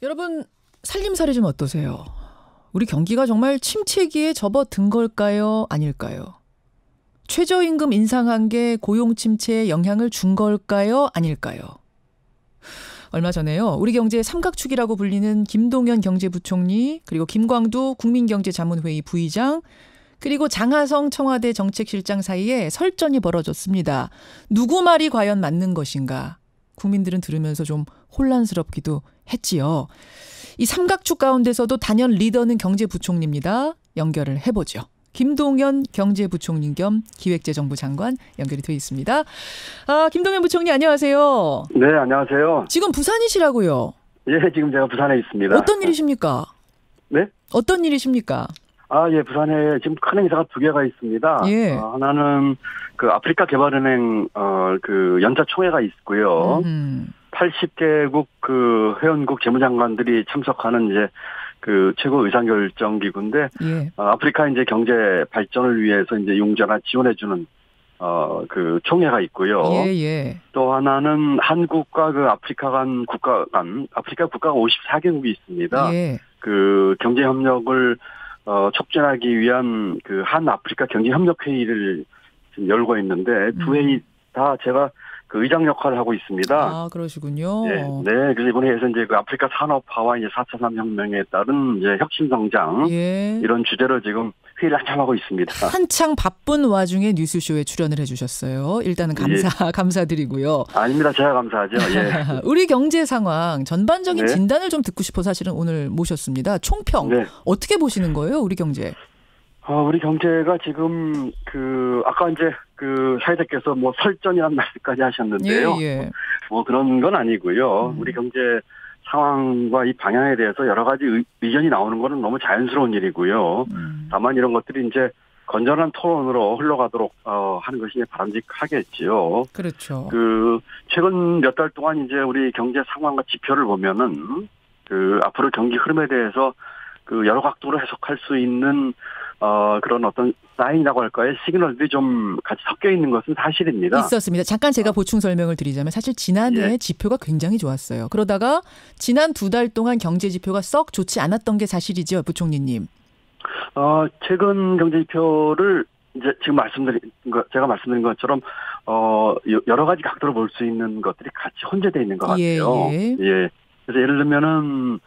여러분 살림살이 좀 어떠세요? 우리 경기가 정말 침체기에 접어든 걸까요? 아닐까요? 최저임금 인상한 게 고용 침체에 영향을 준 걸까요? 아닐까요? 얼마 전에요. 우리 경제의 삼각축이라고 불리는 김동연 경제부총리, 그리고 김광두 국민경제자문회의 부의장, 그리고 장하성 청와대 정책실장 사이에 설전이 벌어졌습니다. 누구 말이 과연 맞는 것인가? 국민들은 들으면서 좀 혼란스럽기도 했지요. 이 삼각축 가운데서도 단연 리더는 경제부총리입니다. 연결을 해보죠. 김동연 경제부총리 겸 기획재정부 장관 연결이 되어 있습니다. 김동연 부총리 안녕하세요. 네, 안녕하세요. 지금 부산이시라고요? 예, 지금 제가 부산에 있습니다. 어떤 일이십니까? 네? 어떤 일이십니까? 예, 부산에 지금 큰 행사가 2개가 있습니다. 예. 하나는 그 아프리카 개발은행 그 연차 총회가 있고요. 80개국 그 회원국 재무장관들이 참석하는 이제 그 최고 의사결정기구인데, 예. 아프리카 이제 경제 발전을 위해서 이제 융자나 지원해주는 그 총회가 있고요. 예, 예. 또 하나는 한국과 그 아프리카 국가가 54개국이 있습니다. 예. 그 경제 협력을 촉진하기 위한 그 한 아프리카 경제 협력 회의를 지금 열고 있는데 두 회의 다 제가 그 의장 역할을 하고 있습니다. 그러시군요. 네, 그래서 이번에 해서 이제 그 아프리카 산업화와 이제 4차 산업혁명에 따른 이제 혁신 성장, 예. 이런 주제로 지금 회의를 한참 하고 있습니다. 한창 바쁜 와중에 뉴스쇼에 출연을 해주셨어요. 일단은 감사드리고요. 아닙니다. 제가 감사하죠. 예. 우리 경제 상황 전반적인 네. 진단을 좀 듣고 싶어 사실은 오늘 모셨습니다. 총평 네. 어떻게 보시는 거예요, 우리 경제? 우리 경제가 지금 아까 이제 그 사회자께서 뭐 설전이라는 말씀까지 하셨는데요. 예. 뭐 그런 건 아니고요. 우리 경제 상황과 이 방향에 대해서 여러 가지 의견이 나오는 거는 너무 자연스러운 일이고요. 다만 이런 것들이 이제 건전한 토론으로 흘러가도록 하는 것이 바람직하겠지요. 그렇죠. 그 최근 몇 달 동안 이제 우리 경제 상황과 지표를 보면은 그 앞으로 경기 흐름에 대해서 그 여러 각도로 해석할 수 있는 그런 어떤 사인이라고 할까요? 시그널들이 좀 같이 섞여 있는 것은 사실입니다. 있었습니다. 잠깐 제가 보충 설명을 드리자면 사실 지난해 예. 지표가 굉장히 좋았어요. 그러다가 지난 2달 동안 경제 지표가 썩 좋지 않았던 게 사실이죠, 부총리님. 최근 경제 지표를 이제 지금 제가 말씀드린 것처럼 여러 가지 각도로 볼 수 있는 것들이 같이 혼재되어 있는 것 같아요. 예. 그래서 예를 들면은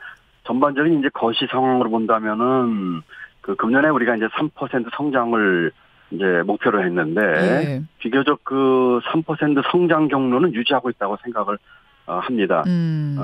전반적인 이제 거시 상황으로 본다면은 그 금년에 우리가 이제 3% 성장을 이제 목표로 했는데 예. 비교적 그 3% 성장 경로는 유지하고 있다고 생각을 합니다.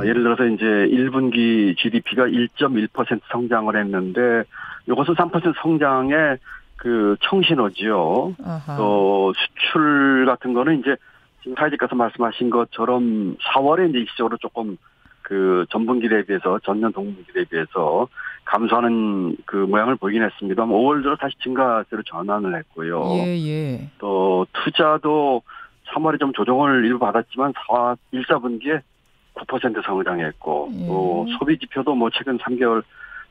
예를 들어서 이제 1분기 GDP가 1.1% 성장을 했는데 이것은 3% 성장의 그 청신호지요. 아하. 또 수출 같은 거는 이제 지금 사회자께서 말씀하신 것처럼 4월에 이제 일시적으로 조금 그 전분기 대비해서 전년 동분기 대비해서 감소하는 그 모양을 보이긴 했습니다만 5월 들어 다시 증가세로 전환을 했고요. 예. 또 투자도 3월에 좀 조정을 일부 받았지만 1, 4분기에 9% 성장했고 또 소비 지표도 뭐 최근 3개월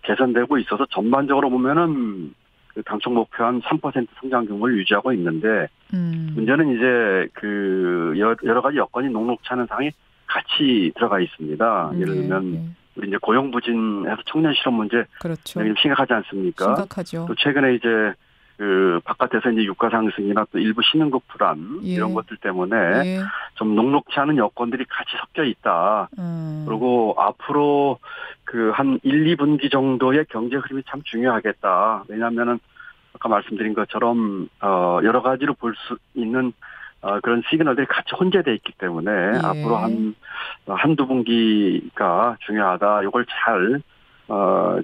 개선되고 있어서 전반적으로 보면은 그 당초 목표한 3% 성장 규모를 유지하고 있는데 문제는 이제 그 여러 가지 여건이 녹록치 않은 상황이 같이 들어가 있습니다. 예를 들면 우리 이제 고용 부진해서 청년 실업 문제 그렇죠. 심각하지 않습니까? 심각하죠. 또 최근에 이제 그 바깥에서 이제 유가 상승이나 또 일부 신흥국 불안 이런 것들 때문에 좀 녹록치 않은 여건들이 같이 섞여 있다. 그리고 앞으로 그 한 1, 2분기 정도의 경제 흐름이 참 중요하겠다. 왜냐하면은 아까 말씀드린 것처럼 여러 가지로 볼 수 있는 그런 시그널들이 같이 혼재되어 있기 때문에 앞으로 한두 분기가 중요하다. 이걸 잘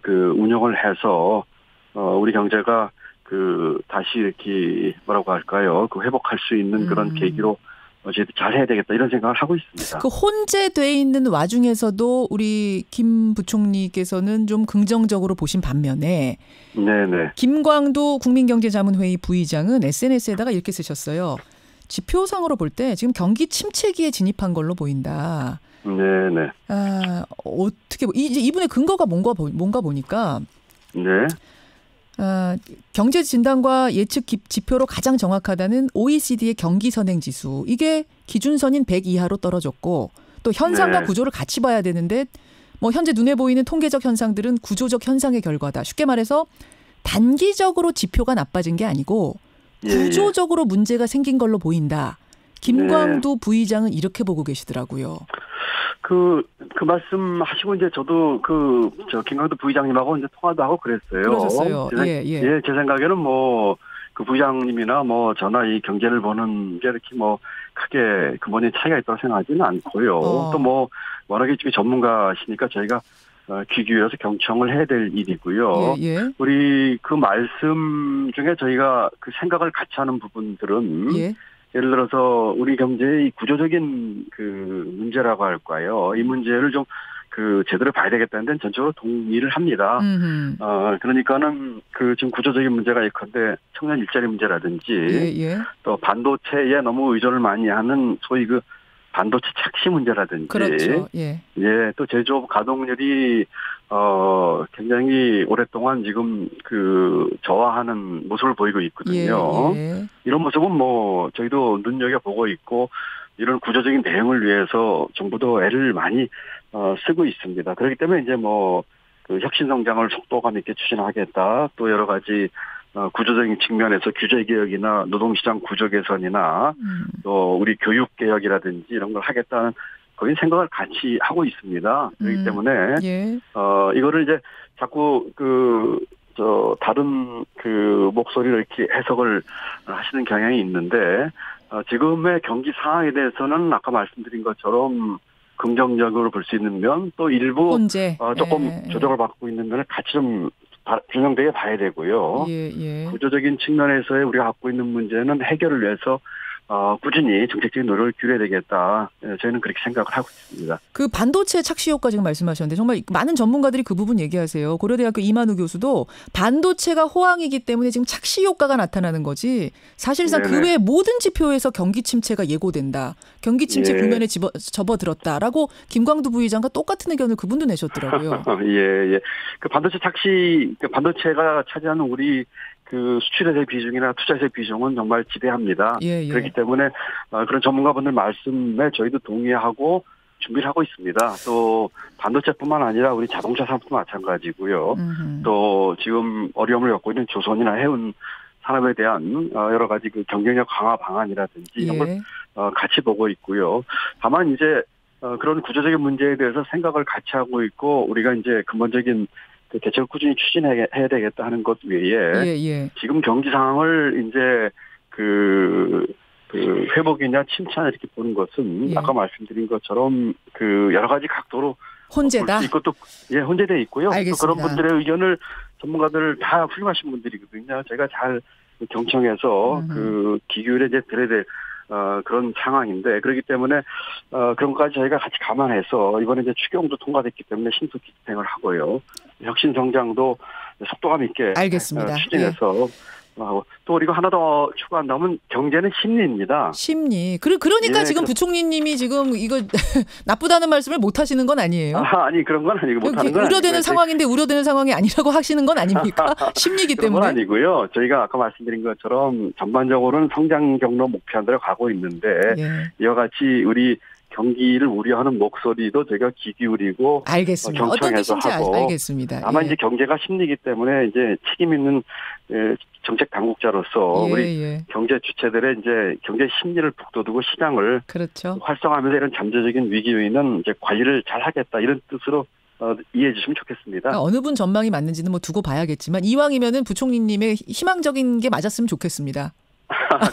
그 운영을 해서 우리 경제가 그 다시 이렇게 뭐라고 할까요? 그 회복할 수 있는 그런 계기로 저희도 잘 해야 되겠다 이런 생각을 하고 있습니다. 그 혼재돼 있는 와중에서도 우리 김 부총리께서는 좀 긍정적으로 보신 반면에 네네. 김광두 국민경제자문회의 부의장은 SNS에다가 이렇게 쓰셨어요. 지표상으로 볼 때 지금 경기 침체기에 진입한 걸로 보인다. 네네. 어떻게 이제 이분의 근거가 뭔가 보니까 네. 경제 진단과 예측 지표로 가장 정확하다는 OECD의 경기 선행 지수. 이게 기준선인 100 이하로 떨어졌고 또 현상과 구조를 같이 봐야 되는데 뭐 현재 눈에 보이는 통계적 현상들은 구조적 현상의 결과다. 쉽게 말해서 단기적으로 지표가 나빠진 게 아니고 구조적으로 문제가 생긴 걸로 보인다. 김광두 부의장은 이렇게 보고 계시더라고요. 그 말씀 하시고 이제 저도 김광두 부의장님하고 이제 통화도 하고 그랬어요. 그러셨어요. 제 생각에는 뭐 그 부의장님이나 뭐 저나 이 경제를 보는 게 이렇게 뭐 크게 근본적인 차이가 있다고 생각하지는 않고요. 또 뭐 워낙에 좀 전문가시니까 저희가 귀 기울여서 경청을 해야 될 일이고요. 우리 그 말씀 중에 저희가 그 생각을 같이 하는 부분들은 예를 들어서 우리 경제의 구조적인 그 문제라고 할까요? 이 문제를 좀 제대로 봐야 되겠다는 데는 전적으로 동의를 합니다. 그러니까는 지금 구조적인 문제가 예컨대 청년 일자리 문제라든지 또 반도체에 너무 의존을 많이 하는 소위 그 반도체 착시 문제라든지. 그렇죠. 또 제조업 가동률이 굉장히 오랫동안 지금 저하하는 모습을 보이고 있거든요. 이런 모습은 뭐 저희도 눈여겨보고 있고 이런 구조적인 대응을 위해서 정부도 애를 많이 쓰고 있습니다. 그렇기 때문에 이제 뭐 혁신 성장을 속도감 있게 추진하겠다. 또 여러 가지 구조적인 측면에서 규제 개혁이나 노동시장 구조 개선이나 또 우리 교육 개혁이라든지 이런 걸 하겠다는 거의 생각을 같이 하고 있습니다. 그렇기 때문에 이거를 이제 자꾸 다른 목소리를 이렇게 해석을 하시는 경향이 있는데 지금의 경기 상황에 대해서는 아까 말씀드린 것처럼 긍정적으로 볼 수 있는 면 또 일부 조금 조정을 받고 있는 면을 같이 좀 균형되게 봐야 되고요. 구조적인 측면에서의 우리가 갖고 있는 문제는 해결을 위해서 꾸준히 정책적인 노력을 기울여야 되겠다. 저희는 그렇게 생각을 하고 있습니다. 그 반도체 착시 효과 지금 말씀하셨는데 정말 많은 전문가들이 그 부분 얘기하세요. 고려대학교 이만우 교수도 반도체가 호황이기 때문에 지금 착시 효과가 나타나는 거지. 사실상 그 외의 모든 지표에서 경기 침체가 예고된다. 경기 침체 국면에 접어들었다라고 김광두 부의장과 똑같은 의견을 그분도 내셨더라고요. 그 반도체 착시, 반도체가 차지하는 우리 수출에 대한 비중이나 투자에 대한 비중은 정말 지대합니다. 그렇기 때문에 그런 전문가분들 말씀에 저희도 동의하고 준비를 하고 있습니다. 또 반도체뿐만 아니라 우리 자동차 산업도 마찬가지고요. 또 지금 어려움을 겪고 있는 조선이나 해운 산업에 대한 여러 가지 경쟁력 강화 방안이라든지 이런 걸 같이 보고 있고요. 다만 이제 그런 구조적인 문제에 대해서 생각을 같이 하고 있고 우리가 이제 근본적인 대책을 꾸준히 추진해야 되겠다 하는 것 외에 지금 경기 상황을 이제 회복이냐 침체냐 이렇게 보는 것은 아까 말씀드린 것처럼 여러 가지 각도로 혼재다. 볼 수 있고 또 혼재되어 있고요. 알겠습니다. 또 그런 분들의 의견을 전문가들 다 훌륭하신 분들이거든요. 제가 잘 경청해서 귀 기울여 이제 들어야 될 그런 상황인데 그렇기 때문에 그런 것까지 저희가 같이 감안해서 이번에 이제 추경도 통과됐기 때문에 신속히 집행을 하고요. 혁신 성장도 속도감 있게 추진해서 또 우리가 하나 더 추가한다면 경제는 심리입니다. 심리. 그러니까 지금 부총리님이 지금 이거 나쁘다는 말씀을 못 하시는 건 아니에요? 아니 그런 건 아니고 못 하는 건 우려되는 아니고요. 상황인데 우려되는 상황이 아니라고 하시는 건 아닙니까? 심리이기 때문에. 그런 건 아니고요. 저희가 아까 말씀드린 것처럼 전반적으로는 성장 경로 목표한 대로 가고 있는데 이와 같이 우리 경기를 우려하는 목소리도 저희가 귀 기울이고 알겠습니다. 어떤 뜻인지 알겠습니다. 아마 이제 경제가 심리이기 때문에 이제 책임 있는 정책 당국자로서 우리 경제 주체들의 이제 경제 심리를 북돋우고 시장을 활성화하면서 이런 잠재적인 위기 요인은 이제 관리를 잘 하겠다 이런 뜻으로 이해해 주시면 좋겠습니다. 그러니까 어느 분 전망이 맞는지는 뭐 두고 봐야겠지만 이왕이면은 부총리님의 희망적인 게 맞았으면 좋겠습니다.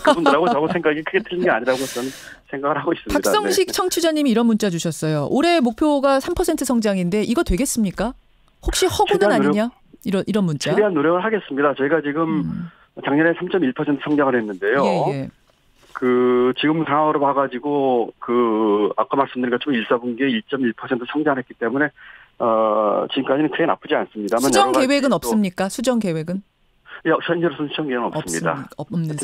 그분들하고 저하고 생각이 크게 틀린 게 아니라고 저는 생각을 하고 있습니다. 박성식 청취자님이 이런 문자 주셨어요. 올해 목표가 3% 성장인데 이거 되겠습니까? 혹시 허구는 아니냐? 이런 문자. 최대한 노력을 하겠습니다. 저희가 지금 작년에 3.1% 성장을 했는데요. 지금 상황으로 봐가지고 아까 말씀드린 것처럼 1사분기에 1.1% 성장했기 때문에 지금까지는 크게 나쁘지 않습니다만 수정 계획은 없습니까? 수정 계획은? 현재로서는 수정 계획은 없습니다.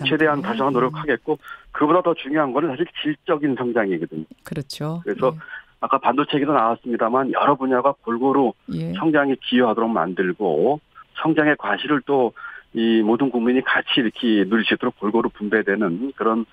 최대한 달성한 노력하겠고 그보다 더 중요한 거는 사실 질적인 성장이거든요. 그렇죠. 그래서 아까 반도체 얘기도 나왔습니다만 여러 분야가 골고루 성장에 기여하도록 만들고 성장의 과실을 또 이 모든 국민이 같이 이렇게 누릴 수 있도록 골고루 분배되는 그런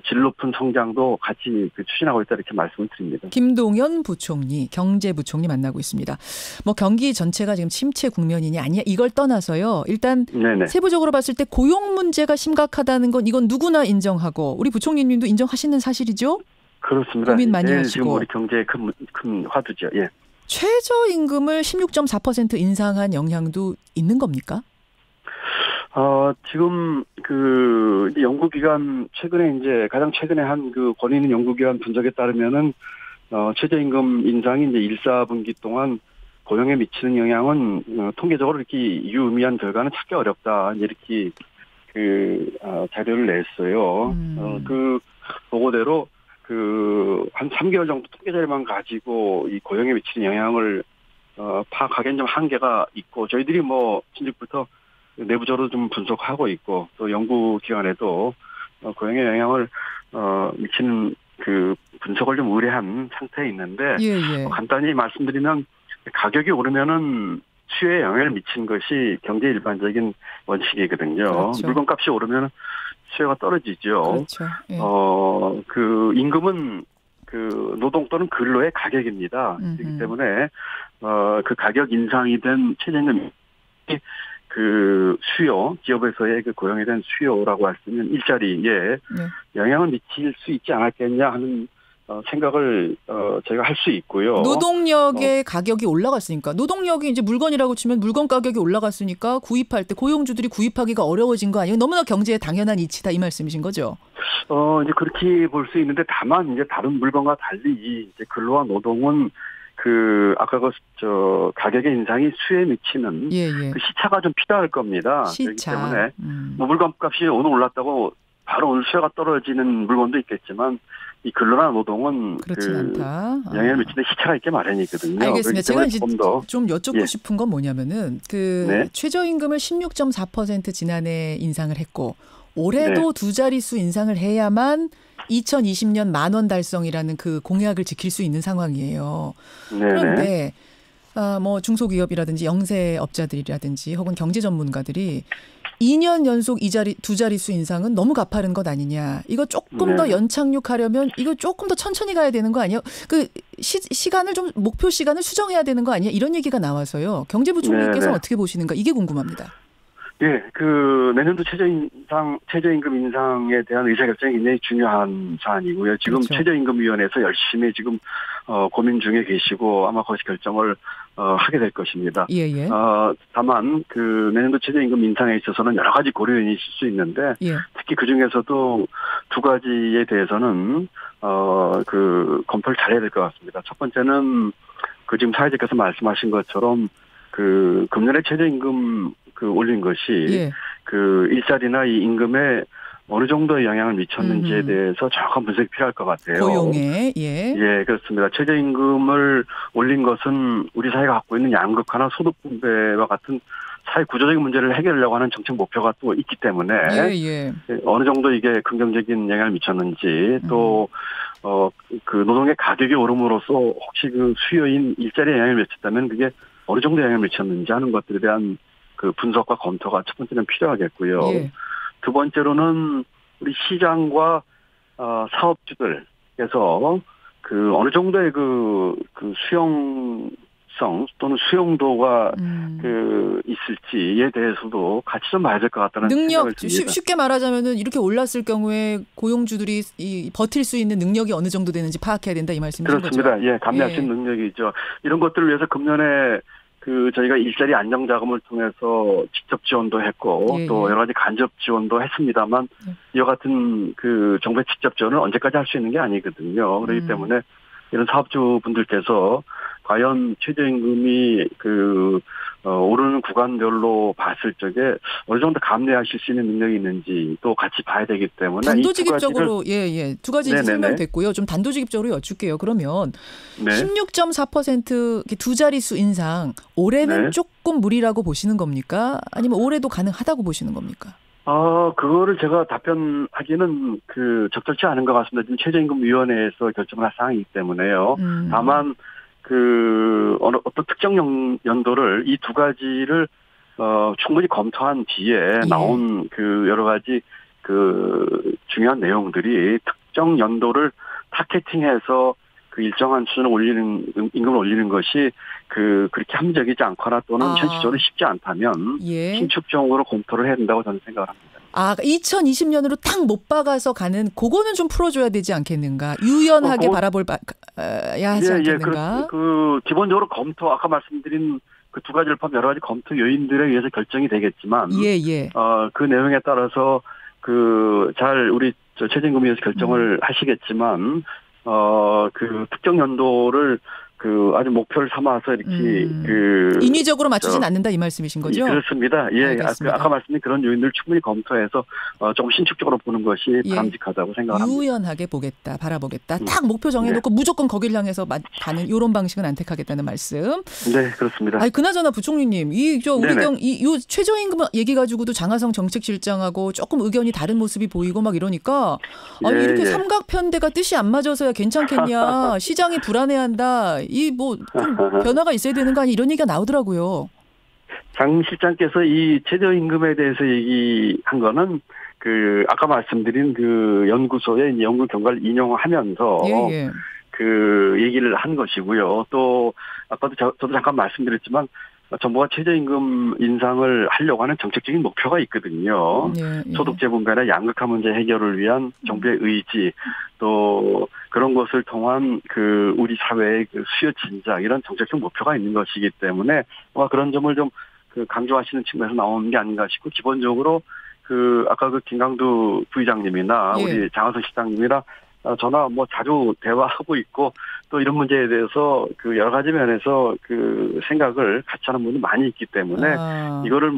질 높은 성장도 같이 추진하고 있다 이렇게 말씀을 드립니다. 김동연 부총리, 경제부총리 만나고 있습니다. 뭐 경기 전체가 지금 침체 국면이냐 아니냐 이걸 떠나서요. 일단 네네. 세부적으로 봤을 때 고용 문제가 심각하다는 건 이건 누구나 인정하고 우리 부총리님도 인정하시는 사실이죠? 그렇습니다. 고민 많이 하시고. 지금 우리 경제의 큰 화두죠. 예. 최저임금을 16.4% 인상한 영향도 있는 겁니까? 지금 연구기관 최근에 가장 최근에 한 권위 있는 연구기관 분석에 따르면은 최저임금 인상이 이제 1, 4분기 동안 고용에 미치는 영향은 통계적으로 이렇게 유의미한 결과는 찾기 어렵다 이렇게 자료를 냈어요. 그 보고대로 한 3개월 정도 통계 자료만 가지고 이 고용에 미치는 영향을 파악하기엔 좀 한계가 있고 저희들이 진즉부터 내부적으로 좀 분석하고 있고 또 연구기관에도 고용에 영향을 미치는 분석을 좀 의뢰한 상태에 있는데 간단히 말씀드리면 가격이 오르면은 수요에 영향을 미치는 것이 경제의 일반적인 원칙이거든요. 그렇죠. 물건값이 오르면 수요가 떨어지죠. 그렇죠. 예. 임금은 노동 또는 근로의 가격입니다. 그렇기 때문에 그 가격 인상이 된 최저임금이 수요, 기업에서의 고용에 대한 수요라고 할 수 있는 일자리에 영향을 미칠 수 있지 않았겠냐 하는 생각을 저희가 할 수 있고요. 노동력의 가격이 올라갔으니까 노동력이 이제 물건이라고 치면 물건 가격이 올라갔으니까 구입할 때 고용주들이 구입하기가 어려워진 거 아니에요? 너무나 경제의 당연한 이치다 이 말씀이신 거죠? 이제 그렇게 볼 수 있는데 다만 이제 다른 물건과 달리 이제 근로와 노동은 아까 가격의 인상이 수요에 미치는 그 시차가 좀 필요할 겁니다. 시차. 그렇기 때문에 물건값이 오늘 올랐다고 바로 오늘 수요가 떨어지는 물건도 있겠지만 이 근로나 노동은 영향을 미치는 시차가 있게 마련이거든요. 알겠습니다. 제가 이제 좀 여쭙고 싶은 건 뭐냐면은 최저임금을 16.4% 지난해 인상을 했고 올해도 두 자릿수 인상을 해야만 2020년 만원 달성이라는 그 공약을 지킬 수 있는 상황이에요. 그런데 중소기업이라든지 영세업자들이라든지 혹은 경제 전문가들이 2년 연속 두 자릿수 인상은 너무 가파른 것 아니냐. 이거 조금 더 연착륙하려면 이거 조금 더 천천히 가야 되는 거 아니에요? 시간을 목표 시간을 수정해야 되는 거 아니야? 이런 얘기가 나와서요. 경제부총리께서는 어떻게 보시는가? 이게 궁금합니다. 예, 내년도 최저임금 인상에 대한 의사결정이 굉장히 중요한 사안이고요. 지금 그렇죠. 최저임금위원회에서 열심히 지금 고민 중에 계시고 아마 거기서 결정을 하게 될 것입니다. 다만 내년도 최저임금 인상에 있어서는 여러 가지 고려 요인이 있을 수 있는데 특히 그 중에서도 두 가지에 대해서는 검토를 잘해야 될 것 같습니다. 첫 번째는 지금 사회자께서 말씀하신 것처럼 금년에 최저임금 올린 것이 일자리나 이 임금에 어느 정도의 영향을 미쳤는지에 대해서 정확한 분석이 필요할 것 같아요. 고용에 그렇습니다. 최저임금을 올린 것은 우리 사회가 갖고 있는 양극화나 소득 분배와 같은 사회 구조적인 문제를 해결하려고 하는 정책 목표가 또 있기 때문에 어느 정도 이게 긍정적인 영향을 미쳤는지 또 노동의 가격이 오름으로써 혹시 수요인 일자리에 영향을 미쳤다면 그게 어느 정도 영향을 미쳤는지 하는 것들에 대한 분석과 검토가 첫 번째는 필요하겠고요. 두 번째로는 우리 시장과 사업주들께서 어느 정도의 수용성 또는 수용도가 있을지에 대해서도 같이 좀 봐야 될 것 같다는 생각을 듭니다. 쉽게 말하자면은 이렇게 올랐을 경우에 고용주들이 버틸 수 있는 능력이 어느 정도 되는지 파악해야 된다 이 말씀이신 거죠? 그렇습니다. 감내할 수 있는 능력이죠. 이런 것들을 위해서 금년에 저희가 일자리 안정자금을 통해서 직접 지원도 했고 또 여러 가지 간접 지원도 했습니다만 이와 같은 정부의 직접 지원을 언제까지 할 수 있는 게 아니거든요. 그렇기 때문에 이런 사업주분들께서 과연 최저임금이 오르는 구간별로 봤을 적에 어느 정도 감내하실 수 있는 능력이 있는지 또 같이 봐야 되기 때문에 단도직입적으로 두 가지 설명됐고요. 좀 단도직입적으로 여쭐게요. 그러면 16.4% 두 자릿수 인상 올해는 조금 무리라고 보시는 겁니까? 아니면 올해도 가능하다고 보시는 겁니까? 그거를 제가 답변하기는 적절치 않은 것 같습니다. 지금 최저임금위원회에서 결정을 할 사항이기 때문에요. 다만 어떤 특정 연도를 이 두 가지를 충분히 검토한 뒤에 나온 여러 가지 그 중요한 내용들이 특정 연도를 타겟팅해서 그 일정한 수준을 임금을 올리는 것이 그렇게 합리적이지 않거나 또는 현실적으로 쉽지 않다면 신축적으로 검토를 해야 된다고 저는 생각을 합니다. 2020년으로 딱 못 박아서 가는 그거는 좀 풀어줘야 되지 않겠는가? 유연하게 바라봐야 하지 않겠는가? 기본적으로 검토 아까 말씀드린 그 두 가지를 포함 여러 가지 검토 요인들에 의해서 결정이 되겠지만 그 내용에 따라서 잘 우리 최저임금위에서 결정을 하시겠지만 그 특정 연도를 아주 목표를 삼아서 이렇게 인위적으로 맞추진 않는다 이 말씀이신 거죠? 그렇습니다. 예, 아까 말씀드린 그런 요인들을 충분히 검토해서 조금 신축적으로 보는 것이 바람직하다고 생각합니다. 유연하게 바라보겠다. 딱 목표 정해놓고 무조건 거기를 향해서 가는 이런 방식은 안 택하겠다는 말씀. 네, 그렇습니다. 그나저나 부총리님, 우리 요 최저임금 얘기 가지고도 장하성 정책실장하고 조금 의견이 다른 모습이 보이고 막 이러니까 이렇게 삼각편대가 뜻이 안 맞아서야 괜찮겠냐? 시장이 불안해한다. 변화가 있어야 되는 거 아니 이런 얘기가 나오더라고요. 장 실장께서 이 최저임금에 대해서 얘기한 거는 아까 말씀드린 연구소의 연구 결과를 인용하면서 얘기를 한 것이고요. 또 아까도 저도 잠깐 말씀드렸지만 정부가 최저임금 인상을 하려고 하는 정책적인 목표가 있거든요. 소득재 분배나 양극화 문제 해결을 위한 정부의 의지, 또 그런 것을 통한 우리 사회의 수요 진작 이런 정책적 목표가 있는 것이기 때문에 그런 점을 좀 강조하시는 측면에서 나오는 게 아닌가 싶고, 기본적으로 아까 김강두 부의장님이나 우리 장하성 실장님이나 전화 자주 대화하고 있고, 또 이런 문제에 대해서 여러 가지 면에서 생각을 같이 하는 분이 많이 있기 때문에 이거를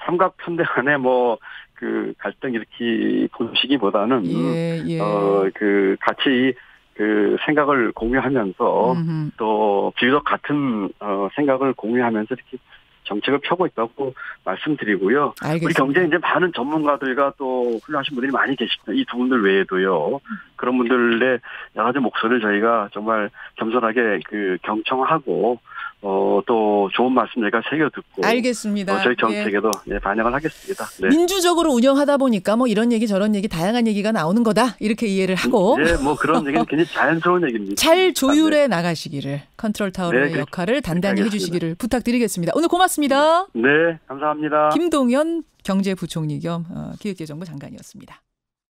삼각편대 간에 갈등 이렇게 보시기보다는 같이 생각을 공유하면서 또 비교적 같은 생각을 공유하면서 이렇게 정책을 펴고 있다고 말씀드리고요. 알겠습니다. 우리 경제에 이제 많은 전문가들과 또 훌륭하신 분들이 많이 계십니다. 이 두 분들 외에도요. 그런 분들의 여러 가지 목소리를 저희가 정말 겸손하게 경청하고 또 좋은 말씀 저희가 새겨 듣고 알겠습니다. 저희 정책에도 반영을 하겠습니다. 네. 민주적으로 운영하다 보니까 이런 얘기 저런 얘기 다양한 얘기가 나오는 거다 이렇게 이해를 하고 그런 얘기는 굉장히 자연스러운 얘기입니다. 잘 조율해 나가시기를 컨트롤 타워의 역할을 단단히 해주시기를 부탁드리겠습니다. 오늘 고맙습니다. 네, 감사합니다. 김동연 경제부총리 겸 기획재정부 장관이었습니다.